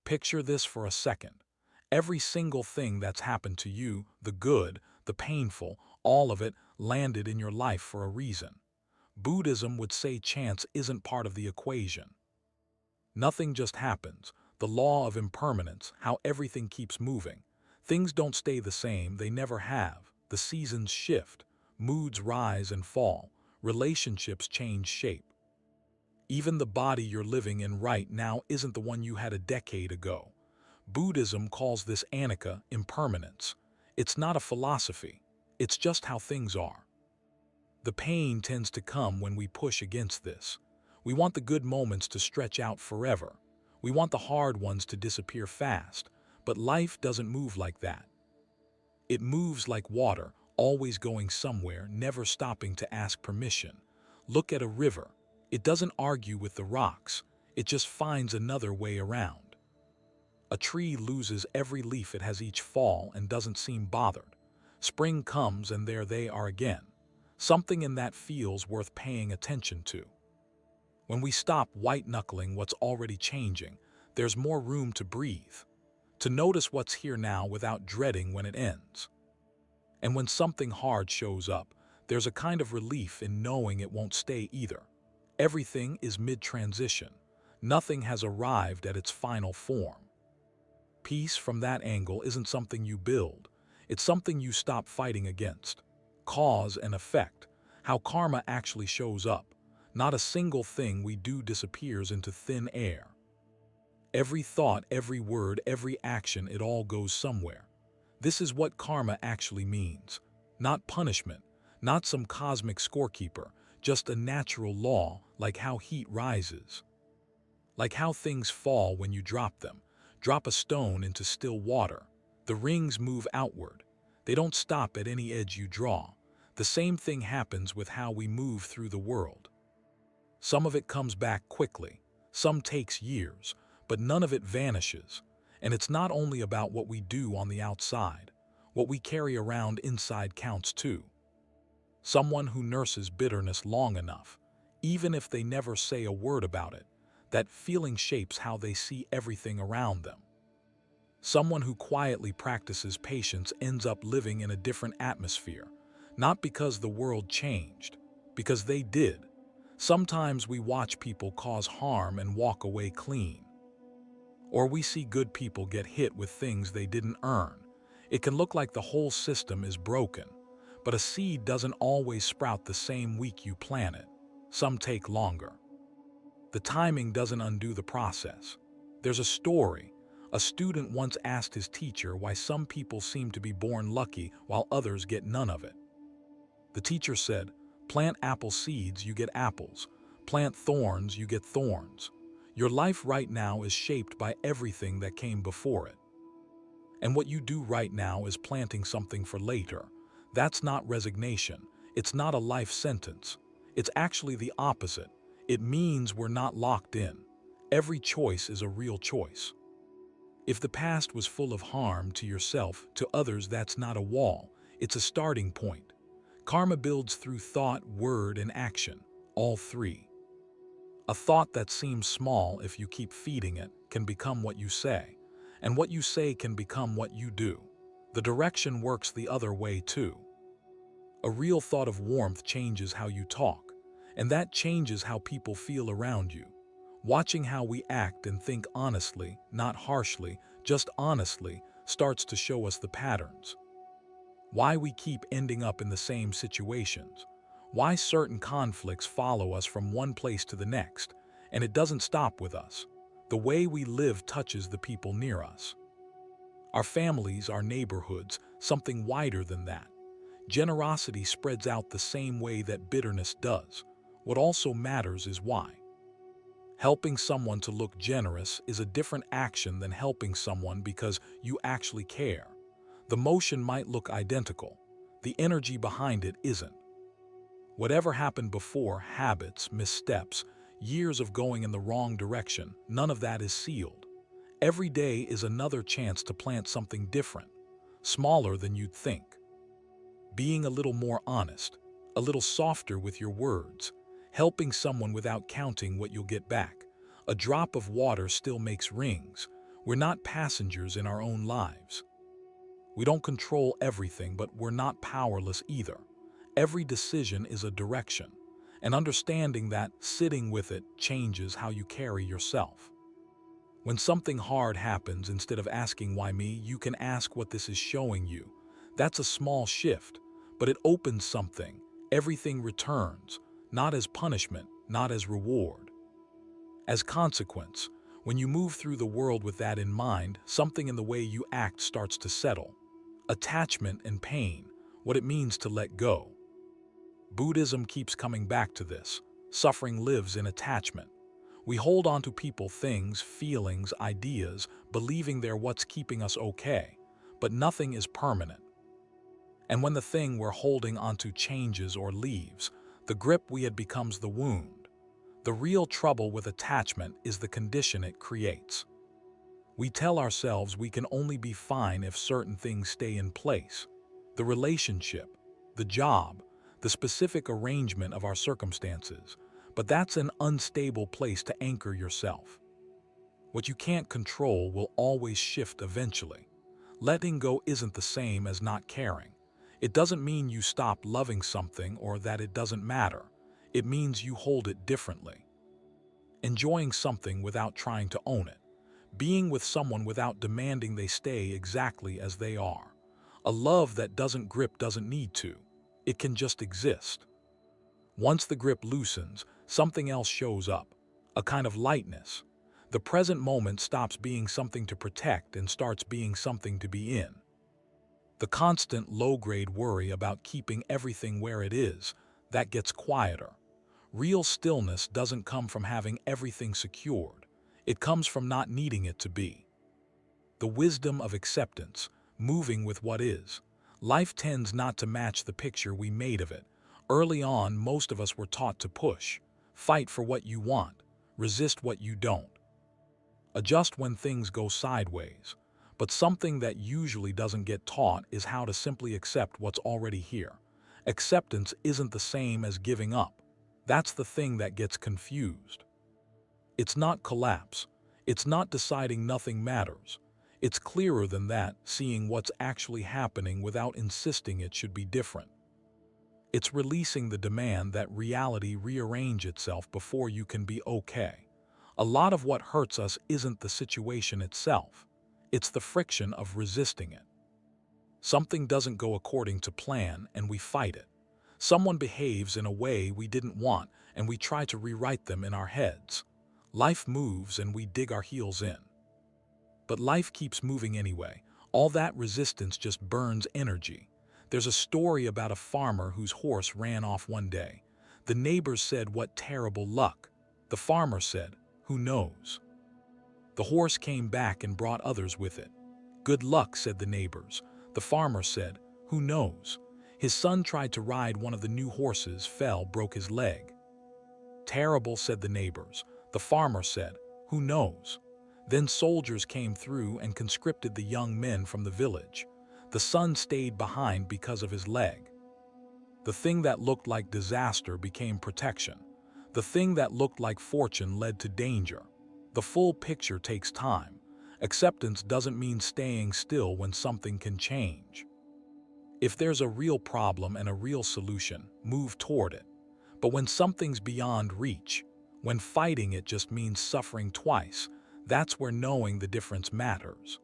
Picture this for a second. Every single thing that's happened to you, the good, the painful, all of it landed in your life for a reason. Buddhism would say chance isn't part of the equation. Nothing just happens. The law of impermanence, how everything keeps moving. Things don't stay the same, they never have. The seasons shift, moods rise and fall, relationships change shape. Even the body you're living in right now isn't the one you had a decade ago. Buddhism calls this anicca, impermanence. It's not a philosophy, it's just how things are. The pain tends to come when we push against this. We want the good moments to stretch out forever. We want the hard ones to disappear fast, but life doesn't move like that. It moves like water, always going somewhere, never stopping to ask permission. Look at a river. It doesn't argue with the rocks, it just finds another way around. A tree loses every leaf it has each fall and doesn't seem bothered. Spring comes and there they are again. Something in that feels worth paying attention to. When we stop white-knuckling what's already changing, there's more room to breathe, to notice what's here now without dreading when it ends. And when something hard shows up, there's a kind of relief in knowing it won't stay either. Everything is mid-transition. Nothing has arrived at its final form. Peace from that angle isn't something you build. It's something you stop fighting against. Cause and effect, how karma actually shows up. Not a single thing we do disappears into thin air. Every thought, every word, every action, it all goes somewhere. This is what karma actually means. Not punishment, not some cosmic scorekeeper, just a natural law, like how heat rises. Like how things fall when you drop them. Drop a stone into still water. The rings move outward. They don't stop at any edge you draw. The same thing happens with how we move through the world. Some of it comes back quickly, some takes years, but none of it vanishes. And it's not only about what we do on the outside. What we carry around inside counts too. Someone who nurses bitterness long enough, even if they never say a word about it, that feeling shapes how they see everything around them. Someone who quietly practices patience ends up living in a different atmosphere, not because the world changed, because they did. Sometimes we watch people cause harm and walk away clean. Or we see good people get hit with things they didn't earn. It can look like the whole system is broken, but a seed doesn't always sprout the same week you plant it. Some take longer. The timing doesn't undo the process. There's a story. A student once asked his teacher why some people seem to be born lucky while others get none of it. The teacher said, "Plant apple seeds, you get apples. Plant thorns, you get thorns. Your life right now is shaped by everything that came before it. And what you do right now is planting something for later. That's not resignation. It's not a life sentence. It's actually the opposite. It means we're not locked in. Every choice is a real choice. If the past was full of harm to yourself, to others, that's not a wall. It's a starting point. Karma builds through thought, word, and action, all three. A thought that seems small, if you keep feeding it, can become what you say. And what you say can become what you do. The direction works the other way too. A real thought of warmth changes how you talk, and that changes how people feel around you. Watching how we act and think honestly, not harshly, just honestly, starts to show us the patterns. Why we keep ending up in the same situations. Why certain conflicts follow us from one place to the next, and it doesn't stop with us. The way we live touches the people near us. Our families, our neighborhoods, something wider than that. Generosity spreads out the same way that bitterness does. What also matters is why. Helping someone to look generous is a different action than helping someone because you actually care. The motion might look identical. The energy behind it isn't. Whatever happened before, habits, missteps, years of going in the wrong direction, none of that is sealed. Every day is another chance to plant something different, smaller than you'd think. Being a little more honest, a little softer with your words, helping someone without counting what you'll get back. A drop of water still makes rings. We're not passengers in our own lives. We don't control everything, but we're not powerless either. Every decision is a direction, and understanding that, sitting with it, changes how you carry yourself. When something hard happens, instead of asking why me, you can ask what this is showing you. That's a small shift, but it opens something. Everything returns, not as punishment, not as reward. As consequence, when you move through the world with that in mind, something in the way you act starts to settle. Attachment and pain, what it means to let go. Buddhism keeps coming back to this. Suffering lives in attachment. We hold on to people, things, feelings, ideas, believing they're what's keeping us okay. But nothing is permanent. And when the thing we're holding onto changes or leaves, the grip we had becomes the wound. The real trouble with attachment is the condition it creates. We tell ourselves we can only be fine if certain things stay in place. The relationship, the job, the specific arrangement of our circumstances. But that's an unstable place to anchor yourself. What you can't control will always shift eventually. Letting go isn't the same as not caring. It doesn't mean you stop loving something or that it doesn't matter. It means you hold it differently. Enjoying something without trying to own it. Being with someone without demanding they stay exactly as they are. A love that doesn't grip doesn't need to. It can just exist. Once the grip loosens, something else shows up, a kind of lightness. The present moment stops being something to protect and starts being something to be in. The constant low-grade worry about keeping everything where it is, that gets quieter. Real stillness doesn't come from having everything secured. It comes from not needing it to be. The wisdom of acceptance, moving with what is. Life tends not to match the picture we made of it. Early on, most of us were taught to push, fight for what you want, resist what you don't, adjust when things go sideways. But something that usually doesn't get taught is how to simply accept what's already here. Acceptance isn't the same as giving up. That's the thing that gets confused. It's not collapse. It's not deciding nothing matters. It's clearer than that, seeing what's actually happening without insisting it should be different. It's releasing the demand that reality rearrange itself before you can be okay. A lot of what hurts us isn't the situation itself. It's the friction of resisting it. Something doesn't go according to plan and we fight it. Someone behaves in a way we didn't want and we try to rewrite them in our heads. Life moves and we dig our heels in. But life keeps moving anyway. All that resistance just burns energy. There's a story about a farmer whose horse ran off one day. The neighbors said, "What terrible luck." The farmer said, "Who knows?" The horse came back and brought others with it. "Good luck," said the neighbors. The farmer said, "Who knows?" His son tried to ride one of the new horses, fell, broke his leg. "Terrible," said the neighbors. The farmer said, "Who knows?" Then soldiers came through and conscripted the young men from the village. The son stayed behind because of his leg. The thing that looked like disaster became protection. The thing that looked like fortune led to danger. The full picture takes time. Acceptance doesn't mean staying still when something can change. If there's a real problem and a real solution, move toward it. But when something's beyond reach, when fighting it just means suffering twice, that's where knowing the difference matters.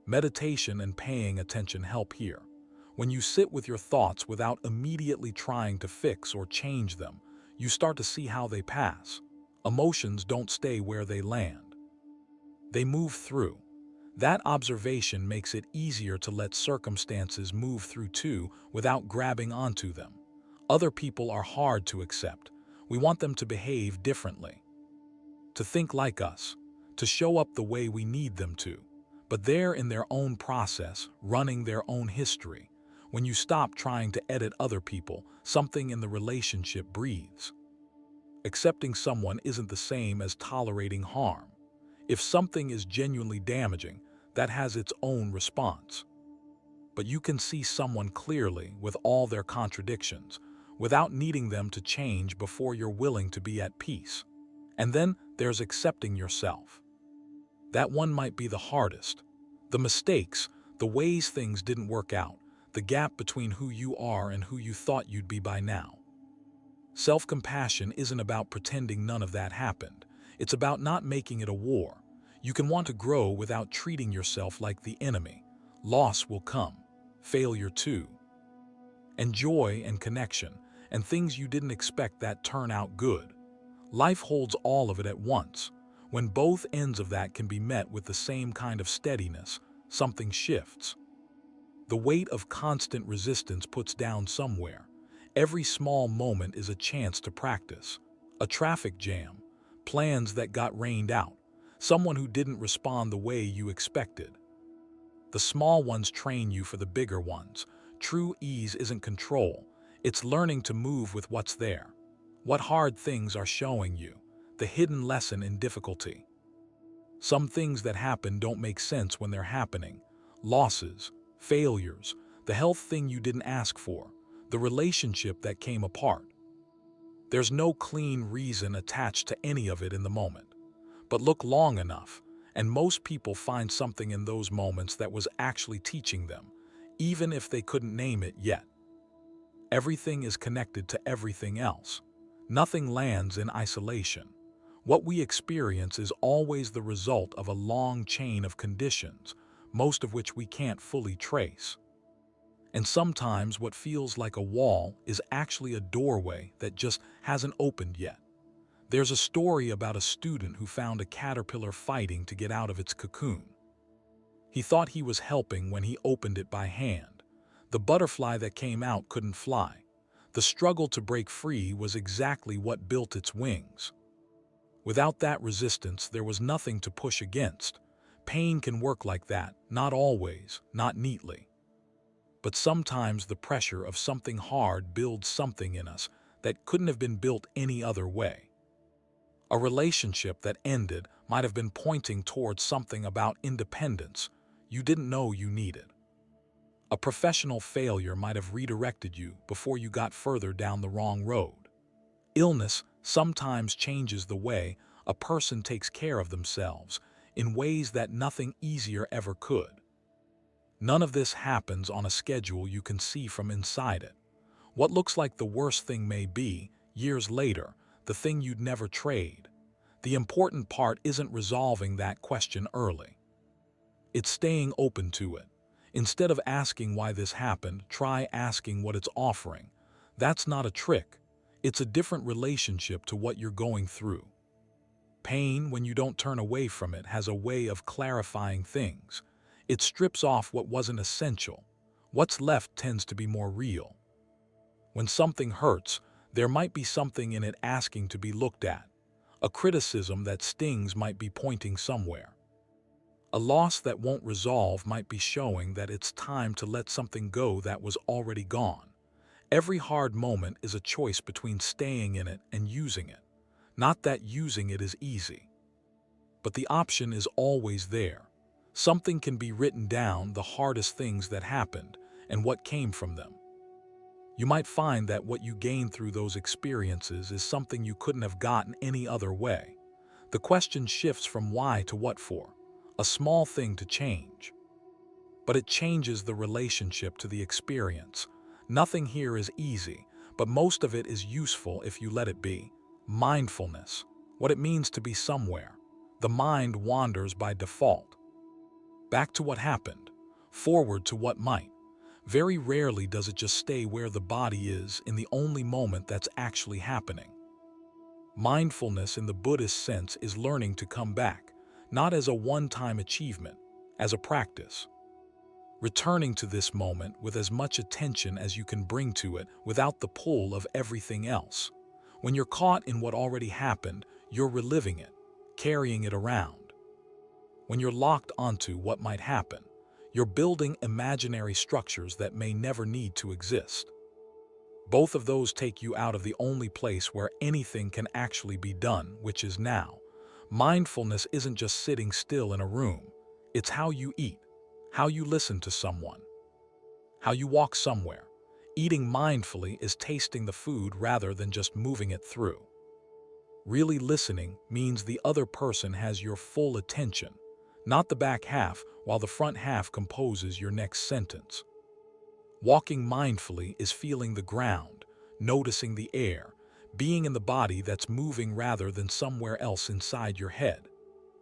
Meditation and paying attention help here. When you sit with your thoughts without immediately trying to fix or change them, you start to see how they pass. Emotions don't stay where they land. They move through. That observation makes it easier to let circumstances move through too without grabbing onto them. Other people are hard to accept. We want them to behave differently, to think like us, to show up the way we need them to. But they're in their own process, running their own history. When you stop trying to edit other people, something in the relationship breathes. Accepting someone isn't the same as tolerating harm. If something is genuinely damaging, that has its own response. But you can see someone clearly with all their contradictions, without needing them to change before you're willing to be at peace. And then there's accepting yourself. That one might be the hardest. The mistakes, the ways things didn't work out, the gap between who you are and who you thought you'd be by now. Self-compassion isn't about pretending none of that happened. It's about not making it a war. You can want to grow without treating yourself like the enemy. Loss will come. Failure too. And joy and connection, and things you didn't expect that turn out good. Life holds all of it at once. When both ends of that can be met with the same kind of steadiness, something shifts. The weight of constant resistance puts down somewhere. Every small moment is a chance to practice. A traffic jam, plans that got rained out, someone who didn't respond the way you expected. The small ones train you for the bigger ones. True ease isn't control, it's learning to move with what's there. What hard things are showing you, the hidden lesson in difficulty. Some things that happen don't make sense when they're happening. Losses, failures, the health thing you didn't ask for, the relationship that came apart. There's no clean reason attached to any of it in the moment. But look long enough, and most people find something in those moments that was actually teaching them, even if they couldn't name it yet. Everything is connected to everything else. Nothing lands in isolation. What we experience is always the result of a long chain of conditions, most of which we can't fully trace. And sometimes what feels like a wall is actually a doorway that just hasn't opened yet. There's a story about a student who found a caterpillar fighting to get out of its cocoon. He thought he was helping when he opened it by hand. The butterfly that came out couldn't fly. The struggle to break free was exactly what built its wings. Without that resistance, there was nothing to push against. Pain can work like that, not always, not neatly. But sometimes the pressure of something hard builds something in us that couldn't have been built any other way. A relationship that ended might have been pointing towards something about independence you didn't know you needed. A professional failure might have redirected you before you got further down the wrong road. Illness sometimes changes the way a person takes care of themselves in ways that nothing easier ever could. None of this happens on a schedule you can see from inside it. What looks like the worst thing may be, years later, the thing you'd never trade. The important part isn't resolving that question early. It's staying open to it. Instead of asking why this happened, try asking what it's offering. That's not a trick. It's a different relationship to what you're going through. Pain, when you don't turn away from it, has a way of clarifying things. It strips off what wasn't essential. What's left tends to be more real. When something hurts, there might be something in it asking to be looked at. A criticism that stings might be pointing somewhere. A loss that won't resolve might be showing that it's time to let something go that was already gone. Every hard moment is a choice between staying in it and using it. Not that using it is easy. But the option is always there. Something can be written down, the hardest things that happened, and what came from them. You might find that what you gained through those experiences is something you couldn't have gotten any other way. The question shifts from why to what for. A small thing to change. But it changes the relationship to the experience. Nothing here is easy, but most of it is useful if you let it be. Mindfulness. What it means to be somewhere. The mind wanders by default. Back to what happened. Forward to what might. Very rarely does it just stay where the body is in the only moment that's actually happening. Mindfulness in the Buddhist sense is learning to come back, not as a one-time achievement, as a practice. Returning to this moment with as much attention as you can bring to it without the pull of everything else. When you're caught in what already happened, you're reliving it, carrying it around. When you're locked onto what might happen, you're building imaginary structures that may never need to exist. Both of those take you out of the only place where anything can actually be done, which is now. Mindfulness isn't just sitting still in a room. It's how you eat, how you listen to someone, how you walk somewhere. Eating mindfully is tasting the food rather than just moving it through. Really listening means the other person has your full attention. not the back half, while the front half composes your next sentence. Walking mindfully is feeling the ground, noticing the air, being in the body that's moving rather than somewhere else inside your head.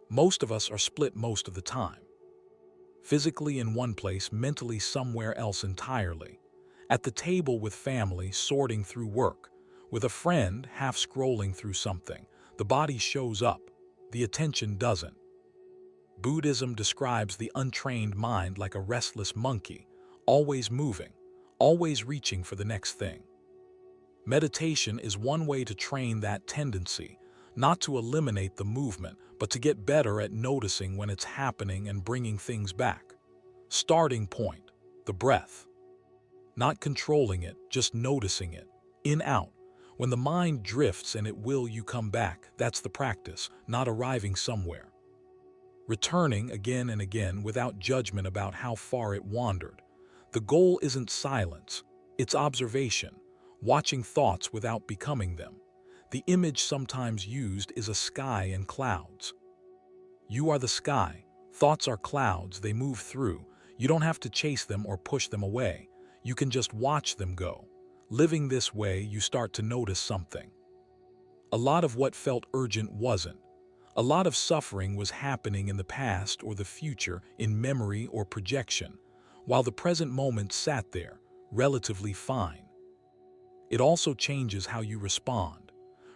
Most of us are split most of the time. Physically in one place, mentally somewhere else entirely. At the table with family, sorting through work. With a friend, half scrolling through something. The body shows up. The attention doesn't. Buddhism describes the untrained mind like a restless monkey, always moving, always reaching for the next thing. Meditation is one way to train that tendency, not to eliminate the movement, but to get better at noticing when it's happening and bringing things back. Starting point, the breath. Not controlling it, just noticing it. In, out. When the mind drifts and it will you come back, that's the practice, not arriving somewhere. Returning again and again without judgment about how far it wandered. The goal isn't silence, it's observation, watching thoughts without becoming them. The image sometimes used is a sky and clouds. You are the sky, thoughts are clouds, they move through. You don't have to chase them or push them away. You can just watch them go. Living this way, you start to notice something. A lot of what felt urgent wasn't. A lot of suffering was happening in the past or the future, in memory or projection, while the present moment sat there, relatively fine. It also changes how you respond.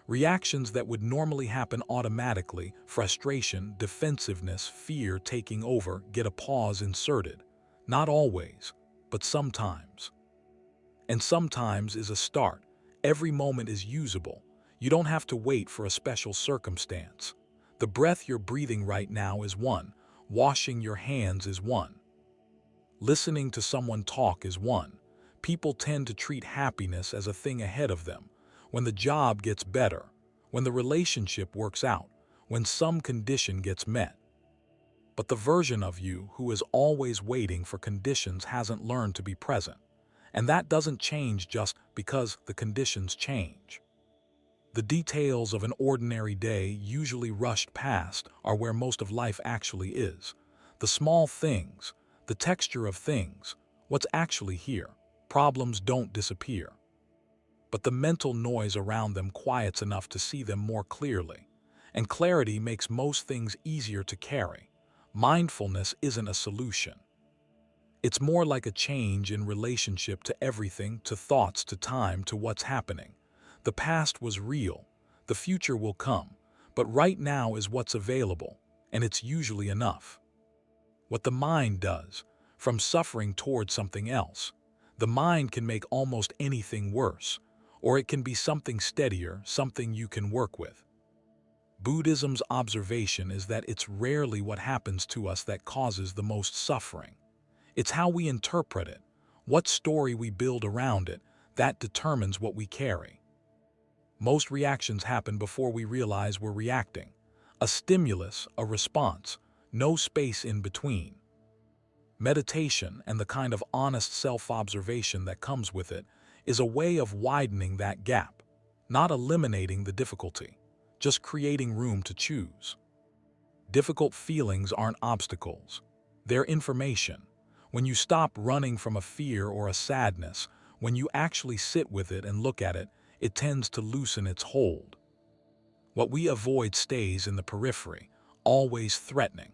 Reactions that would normally happen automatically, frustration, defensiveness, fear taking over, get a pause inserted. Not always, but sometimes. And sometimes is a start. Every moment is usable. You don't have to wait for a special circumstance. The breath you're breathing right now is one. Washing your hands is one. Listening to someone talk is one. People tend to treat happiness as a thing ahead of them. When the job gets better, when the relationship works out, when some condition gets met. But the version of you who is always waiting for conditions hasn't learned to be present. And that doesn't change just because the conditions change. The details of an ordinary day, usually rushed past, are where most of life actually is. The small things, the texture of things, what's actually here. Problems don't disappear. But the mental noise around them quiets enough to see them more clearly. And clarity makes most things easier to carry. Mindfulness isn't a solution. It's more like a change in relationship to everything, to thoughts, to time, to what's happening. The past was real, the future will come, but right now is what's available, and it's usually enough. What the mind does, from suffering towards something else, the mind can make almost anything worse, or it can be something steadier, something you can work with. Buddhism's observation is that it's rarely what happens to us that causes the most suffering. It's how we interpret it, what story we build around it, that determines what we carry. Most reactions happen before we realize we're reacting. A stimulus, a response, no space in between. Meditation, and the kind of honest self-observation that comes with it, is a way of widening that gap, not eliminating the difficulty, just creating room to choose. Difficult feelings aren't obstacles. They're information. When you stop running from a fear or a sadness, when you actually sit with it and look at it, it tends to loosen its hold. What we avoid stays in the periphery, always threatening.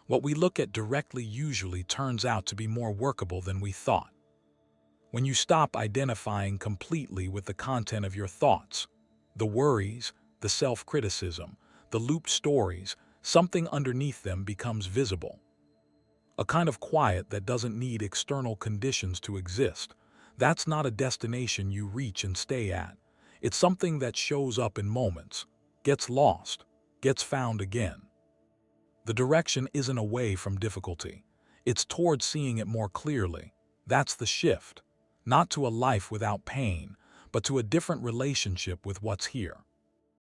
What we look at directly usually turns out to be more workable than we thought. When you stop identifying completely with the content of your thoughts, the worries, the self-criticism, the looped stories, something underneath them becomes visible. A kind of quiet that doesn't need external conditions to exist. That's not a destination you reach and stay at. It's something that shows up in moments, gets lost, gets found again. The direction isn't away from difficulty. It's toward seeing it more clearly. That's the shift. Not to a life without pain, but to a different relationship with what's here.